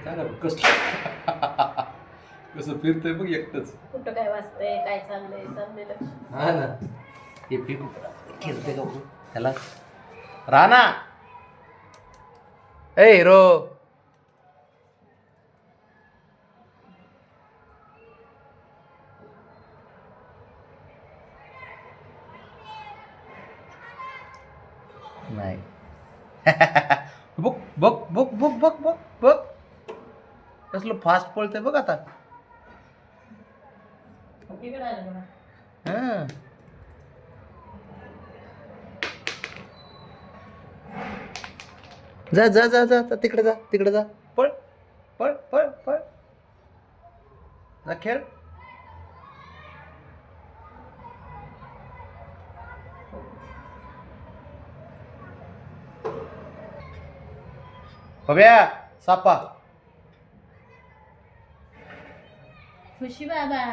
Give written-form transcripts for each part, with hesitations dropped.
सांगा कसं कसं फिरतंय बघ एकटंच. कुठं काय वाजतंय काय चाललंय लक्ष. हा ना हे फिरून खेळते का बघू त्याला राणा ए हिरो नाही बघ बघ बघ बघ बघ बघ बघ कसलं फास्ट पळतंय बघ आता. इकडं आलं बघा. हा जा जा जा जा जा, तिकडे जा तिकडे जा पळ पळ पळ पळ जा खेळ. बघ्या सापा खुशी बाबा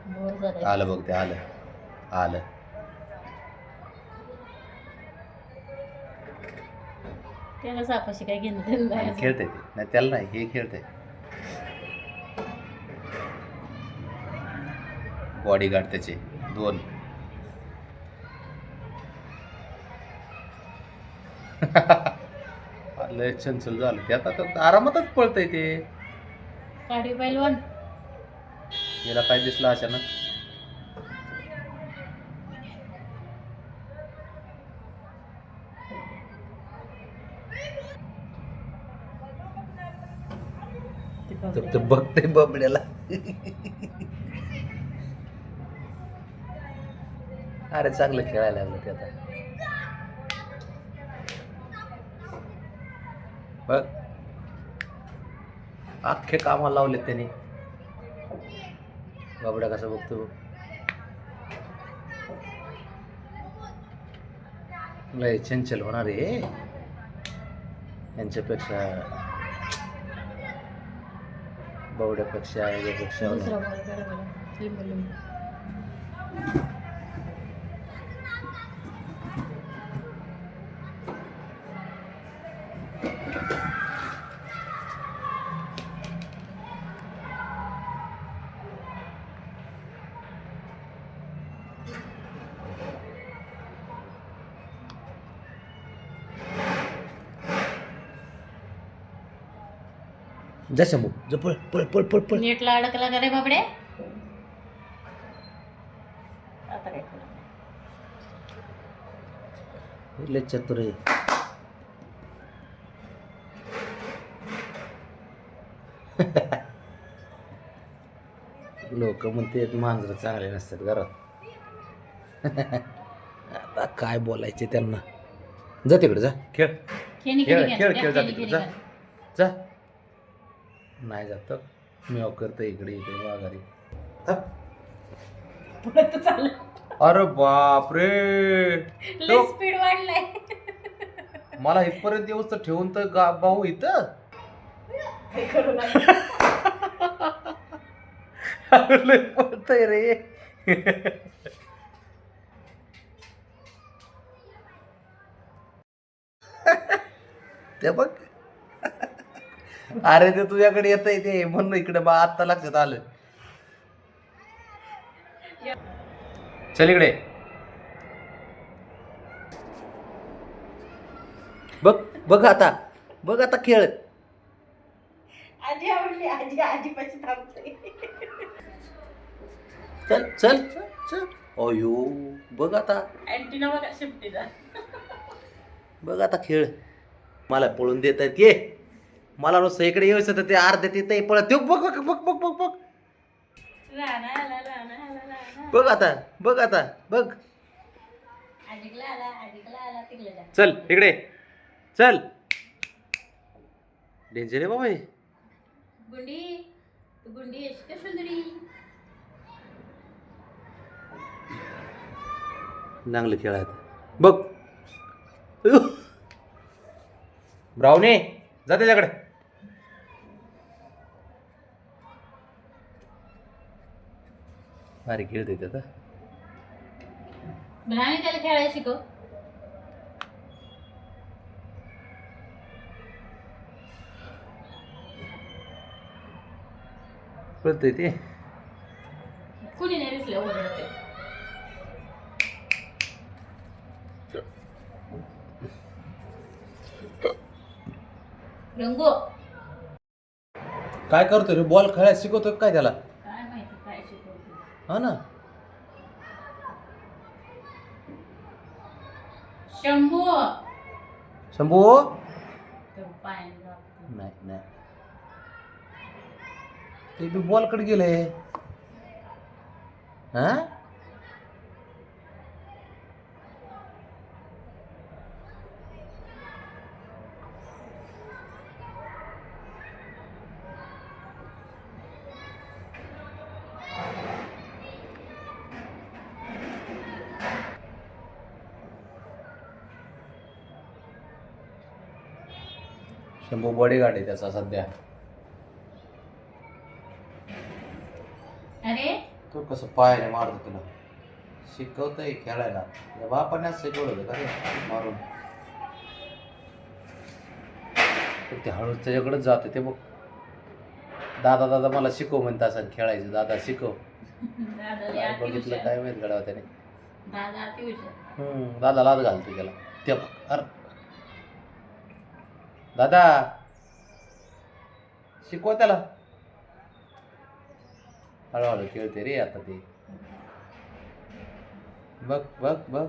बोर झालंय. आलं बघ ते आलं आलं. त्याला सापाशी काय घेणं देणं नाही अजून. खेळते ते नाही त्याला नाही हे खेळते. बॉडीगार्ड त्याचे 2 लय चंचल झालं ते आता तर आरामातच पळतंय ते. काढी पैलवान याला काय दिसलं अचानक तर बघते बबड्याला. अरे चांगलं खेळायला लागलं ते आता बघ अख्खे कामाला लावलेत त्यांनी. बबड्या कसा बघतो लय चंचल होणार आहे यांच्यापेक्षा बवड्यापेक्षा याच्यापेक्षा दुसरा बॉल काढा बघा. लिंबू लिंबू जसं मग ज पळ पळ पळ पळ पळ. नेटला अडकला का रे बाबडे. आता काय करू? लय चतुर आहे. लोक म्हणते मांजरं चांगले नसतात घरात. आता काय बोलायचे त्यांना. जा तिकडे जा खेळ खेणी खेळ खेणी खेळ घ्या. खेळ जा खेणी तिकडे खेणी जा घ्या. जा. नाही जात मी करतो इकडे इथे माघारी. पुढे तर चाललं. अरे बाप रे लय स्पीड वाढलाय. मला इथपर्यंत येऊच तर ठेवून तर भाऊ इथं. काय करू नका. लय पळतंय रे. ते बघ अरे ते तुझ्याकडे येत ते म्हणून इकडे बा आत्ता लक्षात आलं. चल इकडे बघ बघ आता खेळ. आजी आवडली. आजी आजीपाशी थांबते. चल चल चल. अयो बघ आता अँटीना बघा शिफ्टीचा. बघ आता खेळ. मला पळून देत आहेत ये. मला नुसतं इकडे यायचं तर ते अर्ध्या ते पळत बघ बघ बघ बघ बघ बघ. राणा आला राणा आला राणा. बघ आता बघ. आजीकला आला तिकडे जा. चल इकडे चल. डेंजर आहे बाबा हे. गुंडी तू गुंडी आहेस का सुंदरी. चांगलं खेळायचं बघ. ब्राउनी जा त्याच्याकडे. भारी खेळते ते आता. आणि त्याला खेळायला शिकव. कळतंय ते. कुणी नाही दिसलं ओरडते. रंगो काय करतोय रे? बॉल खेळायला शिकवतोय काय त्याला? काय माहिती काय शिकवते. हा ना. शंभू शंभू तर पायाने दाबते. नाही नाही, ते बी बॉलकडे गेले. हा शंभू बॉडीगार्ड आहे त्याचा सध्या. अरे तो कसं पायाने मारतो तुला? शिकवतोय खेळायला. या बापाने शिकवलं होतं का रे मारून? तर ते हळूच त्याच्याकडेच जाते ते बघ. दादा दादा मला शिकव म्हणता असं खेळायचं. दादा शिकव. दादा लय काय अति बघितलं हुशार. काय माहित गडावा त्याने. दादा अति हुशार. दादा लाद घालतो त्याला. ते बघ. अरे दादा शिकवा त्याला. हळूहळू खेळते रे आता ते. बघ बघ बघ.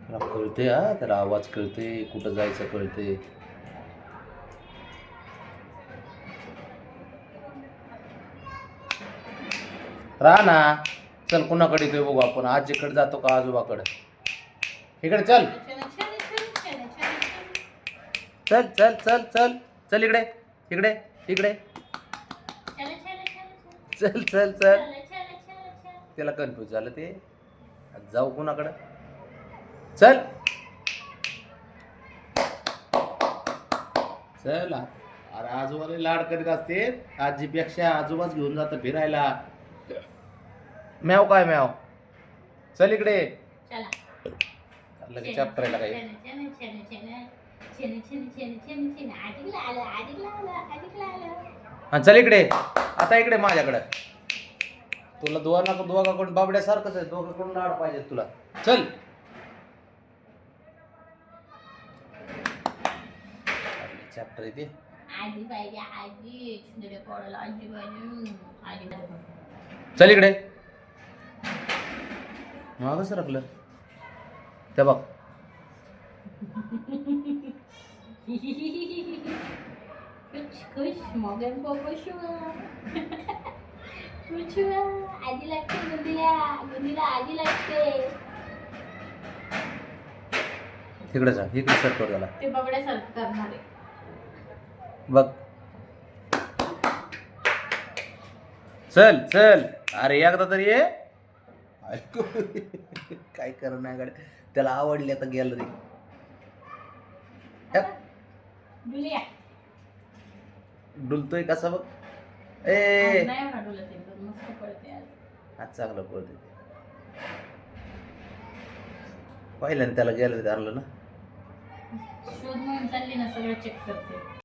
त्याला कळते. हा त्याला आवाज कळते, कुठं जायचं कळते. राहा ना. चल कुणाकडे येतोय बघू आपण. आजीकडे जातो का आजोबाकडे? इकडे चल. छान, छान, छान, छान, छान, छान. चल चल चल चल चल इकडे इकडे इकडे. छान, छान, छान, छान. चल चल चल. छान, छान, छान, छान. त्याला कन्फ्यूज झालं ते. आज जाऊ कुणाकडं? चल चल. अरे आजोबाला लाड करीत असते. आजीपेक्षा आजोबाच घेऊन जातं फिरायला. मॅव काय मॅव? चल इकडे. चला. लगेच चॅप्टरला काही. छान, छान, छान, छान. छान, छान, छान, छान, छान. आदिकला आलं, आदिकला आलं, आदिकला आलं. हा चल इकडे. आता इकडे माझ्याकडं. तुला दोघाकडून बाबड्यासारखंच आहे. दोघाकडून लाड पाहिजे तुला. चल. चॅप्टर आहे ते. आजी पाहिजे, आजी. सुंदर पोळाला आजी पाहिजे. आजी पाहिजे. चल इकडे. मग कसं रखलं ते बघ. खुश खुश मगन खुश खुश आजी लागते गुंदीला. गुंदीला आजी लागते. तिकडे जा. इकडे सर कर त्याला. ते बघण्यासारखं करणार आहे. बघ. चल चल. अरे एकदा तरी ये. ऐकू. काय करणार गाडी. त्याला आवडली आता गॅलरी. डुलिया. डुलतोय कसा बघ. ए आज नाही एवढा डुलत आहे, पण मस्त पडते आज. आज चांगलं पळते. पहिल्याने त्याला गॅलरीत आणलं ना. शोध मोहीम चालली ना, सगळं चेक करते.